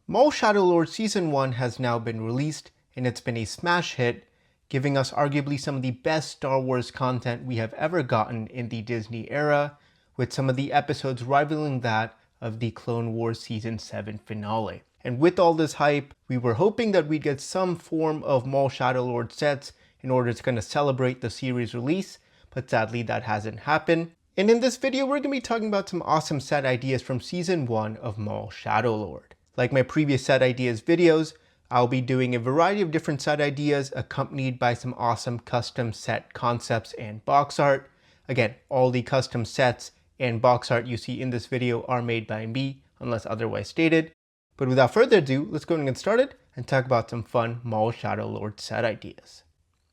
Maul Shadow Lord Season 1 has now been released, and it's been a smash hit, giving us arguably some of the best Star Wars content we have ever gotten in the Disney era, with some of the episodes rivaling that of the Clone Wars Season 7 finale. And with all this hype, we were hoping that we'd get some form of Maul Shadow Lord sets in order to kind of celebrate the series release, but sadly that hasn't happened. And in this video, we're going to be talking about some awesome set ideas from Season 1 of Maul Shadow Lord. Like my previous set ideas videos, I'll be doing a variety of different set ideas accompanied by some awesome custom set concepts and box art. Again, all the custom sets and box art you see in this video are made by me, unless otherwise stated. But without further ado, let's go and get started and talk about some fun Maul Shadow Lord set ideas.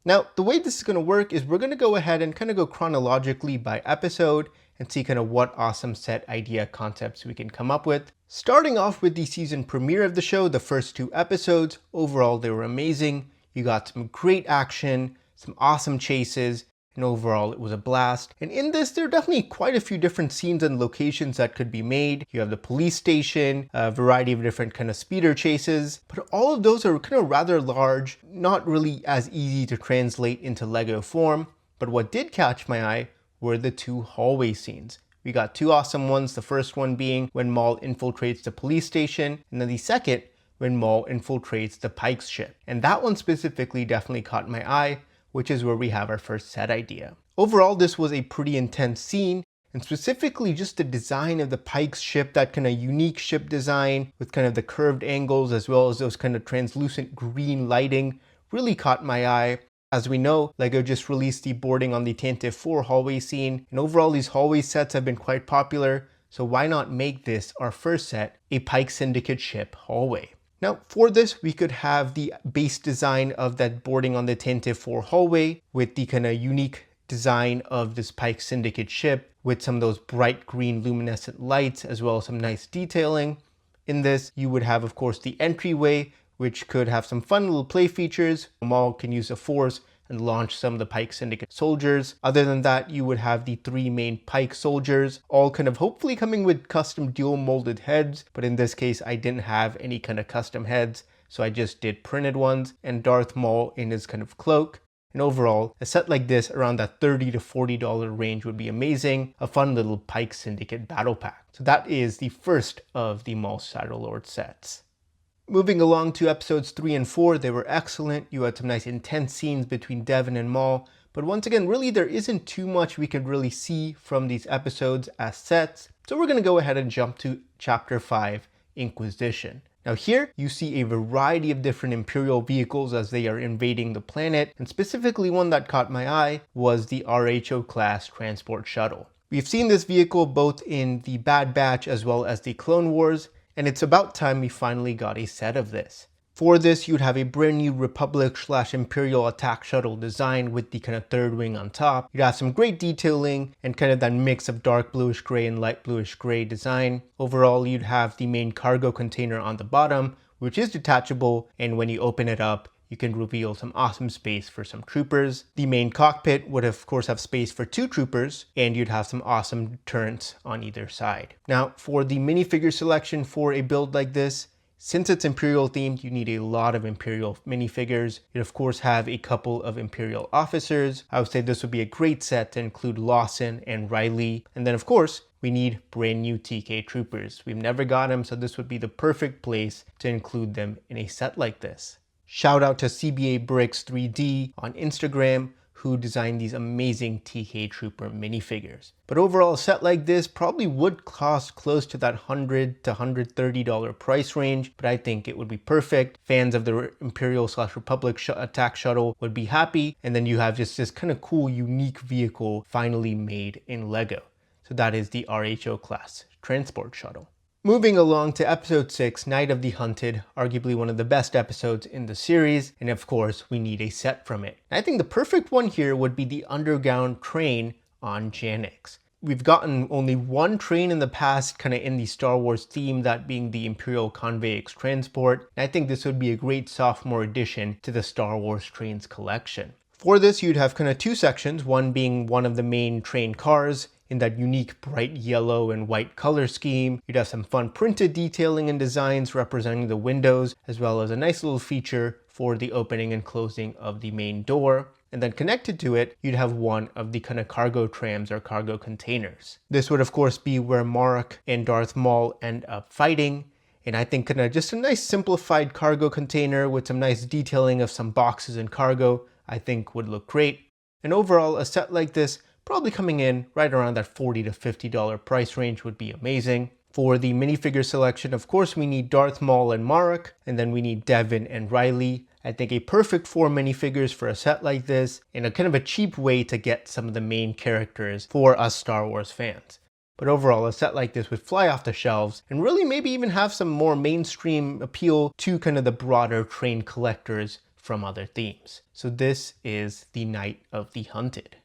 Now, the way this is going to work is we're going to go ahead and kind of go chronologically by episode and see kind of what awesome set idea concepts we can come up with. Starting off with the season premiere of the show, the first 2 episodes, overall they were amazing. You got some great action, some awesome chases, and overall it was a blast. And in this, there are definitely quite a few different scenes and locations that could be made. You have the police station, a variety of different kind of speeder chases, but all of those are kind of rather large, not really as easy to translate into Lego form. But what did catch my eye were the 2 hallway scenes. We got 2 awesome ones, the first one being when Maul infiltrates the police station, and then the second when Maul infiltrates the Pyke's ship. And that one specifically definitely caught my eye, which is where we have our first set idea. Overall, this was a pretty intense scene, and specifically just the design of the Pyke's ship, that kind of unique ship design with kind of the curved angles as well as those kind of translucent green lighting really caught my eye. As we know, LEGO just released the boarding on the Tantive 4 hallway scene, and overall these hallway sets have been quite popular, so why not make this our first set, a Pyke Syndicate ship hallway. Now for this, we could have the base design of that boarding on the Tantive 4 hallway with the kind of unique design of this Pyke Syndicate ship with some of those bright green luminescent lights as well as some nice detailing. In this, you would have, of course, the entryway, which could have some fun little play features. Maul can use the Force and launch some of the Pyke Syndicate soldiers. Other than that, you would have the 3 main Pyke soldiers, all kind of hopefully coming with custom dual molded heads, but in this case, I didn't have any kind of custom heads, so I just did printed ones, and Darth Maul in his kind of cloak. And overall, a set like this around that $30 to $40 range would be amazing, a fun little Pyke Syndicate battle pack. So that is the first of the Maul Shadow Lord sets. Moving along to episodes 3 and 4, they were excellent. You had some nice intense scenes between Devon and Maul, but once again, really there isn't too much we could really see from these episodes as sets. So we're going to go ahead and jump to Chapter 5, Inquisition. Now here, you see a variety of different Imperial vehicles as they are invading the planet, and specifically one that caught my eye was the RHO Class Transport Shuttle. We've seen this vehicle both in the Bad Batch as well as the Clone Wars, and it's about time we finally got a set of this. For this, you'd have a brand new Republic/Imperial attack shuttle design with the kind of 3rd wing on top. You'd have some great detailing and kind of that mix of dark bluish gray and light bluish gray design. Overall, you'd have the main cargo container on the bottom, which is detachable, and when you open it up, you can reveal some awesome space for some troopers. The main cockpit would of course have space for 2 troopers, and you'd have some awesome turrets on either side. Now for the minifigure selection for a build like this, since it's Imperial themed, you need a lot of Imperial minifigures. You'd of course have a couple of Imperial officers. I would say this would be a great set to include Lawson and Riley. And then of course, we need brand new TK troopers. We've never got them, so this would be the perfect place to include them in a set like this. Shout out to CBA Bricks 3D on Instagram, who designed these amazing TK Trooper minifigures. But overall, a set like this probably would cost close to that $100 to $130 price range, but I think it would be perfect. Fans of the Imperial/Republic attack shuttle would be happy, and then you have just this kind of cool, unique vehicle finally made in LEGO. So that is the RHO Class Transport Shuttle. Moving along to episode 6, Night of the Hunted, arguably one of the best episodes in the series, and of course we need a set from it. And I think the perfect one here would be the underground train on Janix. We've gotten only one train in the past, kind of in the Star Wars theme, that being the Imperial Convey X Transport, and I think this would be a great sophomore addition to the Star Wars trains collection. For this, you'd have kind of 2 sections, one being one of the main train cars, in that unique bright yellow and white color scheme. You'd have some fun printed detailing and designs representing the windows, as well as a nice little feature for the opening and closing of the main door. And then connected to it, you'd have one of the kind of cargo trams or cargo containers. This would of course be where Mark and Darth Maul end up fighting. And I think kind of just a nice simplified cargo container with some nice detailing of some boxes and cargo, I think would look great. And overall, a set like this, probably coming in right around that $40 to $50 price range would be amazing. For the minifigure selection, of course, we need Darth Maul and Mark, and then we need Devin and Riley. I think a perfect 4 minifigures for a set like this, and a kind of a cheap way to get some of the main characters for us Star Wars fans. But overall, a set like this would fly off the shelves and really maybe even have some more mainstream appeal to kind of the broader train collectors from other themes. So this is the Night of the Hunted.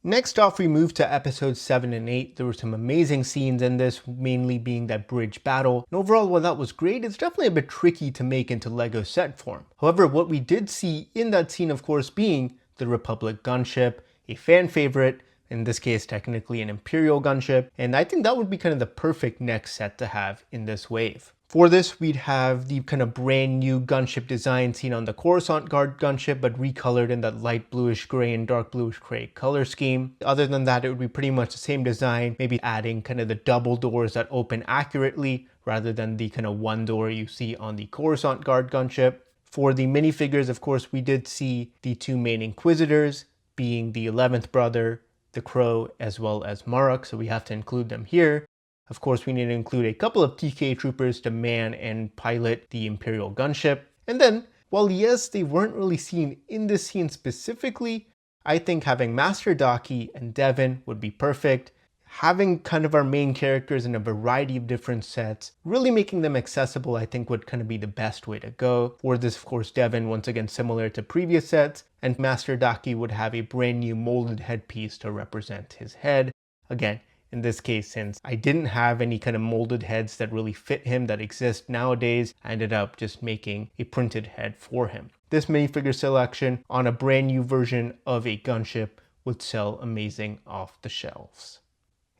Next off, we move to episodes 7 and 8. There were some amazing scenes in this, mainly being that bridge battle. And overall, while that was great, it's definitely a bit tricky to make into Lego set form. However, what we did see in that scene, of course, being the Republic gunship, a fan favorite, in this case technically an Imperial gunship, and I think that would be kind of the perfect next set to have in this wave. For this, we'd have the kind of brand new gunship design seen on the Coruscant Guard gunship, but recolored in that light bluish gray and dark bluish gray color scheme. Other than that, it would be pretty much the same design, maybe adding kind of the double doors that open accurately rather than the kind of one door you see on the Coruscant Guard gunship. For the minifigures, of course, we did see the 2 main Inquisitors, being the 11th brother, the Crow, as well as Marok, so we have to include them here. Of course, we need to include a couple of TK troopers to man and pilot the Imperial gunship. And then, while yes, they weren't really seen in this scene specifically, I think having Master Daki and Devin would be perfect. Having kind of our main characters in a variety of different sets, really making them accessible, I think would kind of be the best way to go. For this, of course, Devin, once again, similar to previous sets, and Master Daki would have a brand new molded headpiece to represent his head. Again, in this case, since I didn't have any kind of molded heads that really fit him that exist nowadays, I ended up just making a printed head for him. This minifigure selection on a brand new version of a gunship would sell amazing off the shelves.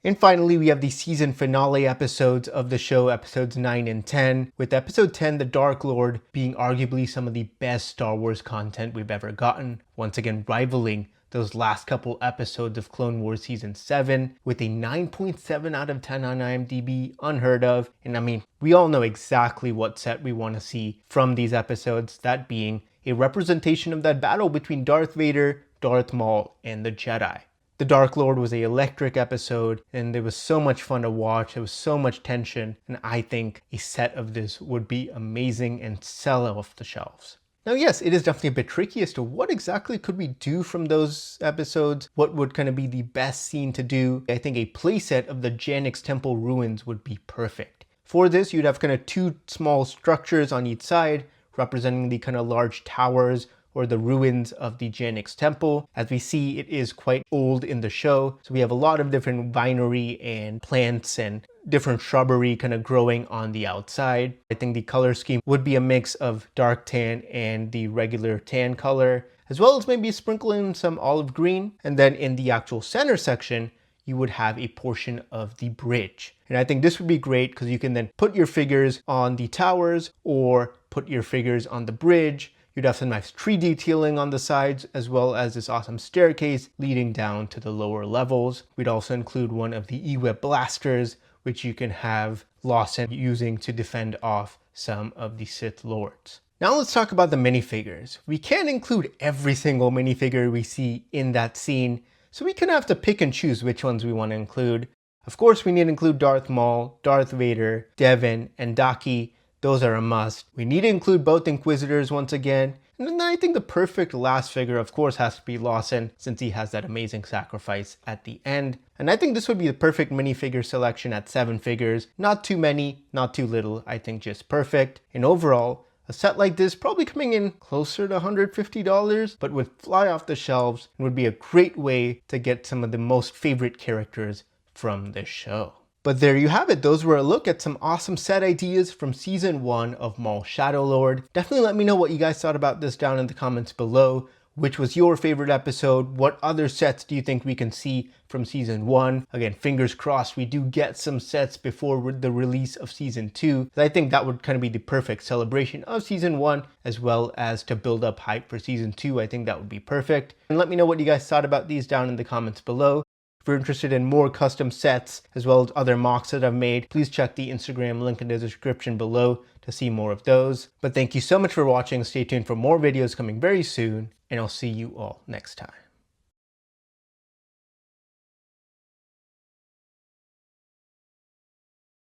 And finally, we have the season finale episodes of the show, episodes 9 and 10, with episode 10, The Dark Lord, being arguably some of the best Star Wars content we've ever gotten, once again rivaling those last couple episodes of Clone Wars Season 7 with a 9.7 out of 10 on IMDb, unheard of. And I mean, we all know exactly what set we want to see from these episodes, that being a representation of that battle between Darth Vader, Darth Maul, and the Jedi. The Dark Lord was an electric episode, and it was so much fun to watch. There was so much tension, and I think a set of this would be amazing and sell off the shelves. Now, yes, it is definitely a bit tricky as to what exactly could we do from those episodes, what would kind of be the best scene to do. I think a playset of the Janix Temple ruins would be perfect. For this, you'd have kind of 2 small structures on each side, representing the kind of large towers or the ruins of the Janix Temple. As we see, it is quite old in the show, so we have a lot of different vinery and plants and different shrubbery kind of growing on the outside. I think the color scheme would be a mix of dark tan and the regular tan color, as well as maybe sprinkle in some olive green. And then in the actual center section, you would have a portion of the bridge. And I think this would be great because you can then put your figures on the towers or put your figures on the bridge. You'd have some nice tree detailing on the sides, as well as this awesome staircase leading down to the lower levels. We'd also include one of the E-Web blasters, which you can have Lawson using to defend off some of the Sith Lords. Now let's talk about the minifigures. We can't include every single minifigure we see in that scene, so we kind of have to pick and choose which ones we want to include. Of course, we need to include Darth Maul, Darth Vader, Devin, and Daki. Those are a must. We need to include both Inquisitors once again. And then I think the perfect last figure, of course, has to be Lawson, since he has that amazing sacrifice at the end. And I think this would be the perfect minifigure selection at 7 figures. Not too many, not too little, I think just perfect. And overall, a set like this probably coming in closer to $150, but would fly off the shelves and would be a great way to get some of the most favorite characters from this show. But there you have it. Those were a look at some awesome set ideas from season 1 of Maul Shadow Lord. Definitely let me know what you guys thought about this down in the comments below. which was your favorite episode. What other sets do you think we can see from Season 1? Again, fingers crossed we do get some sets before the release of Season 2. I think that would kind of be the perfect celebration of Season 1, as well as to build up hype for Season 2. I think that would be perfect. And let me know what you guys thought about these down in the comments below. If you're interested in more custom sets, as well as other mocks that I've made, please check the Instagram link in the description below to see more of those. But thank you so much for watching. Stay tuned for more videos coming very soon, and I'll see you all next time.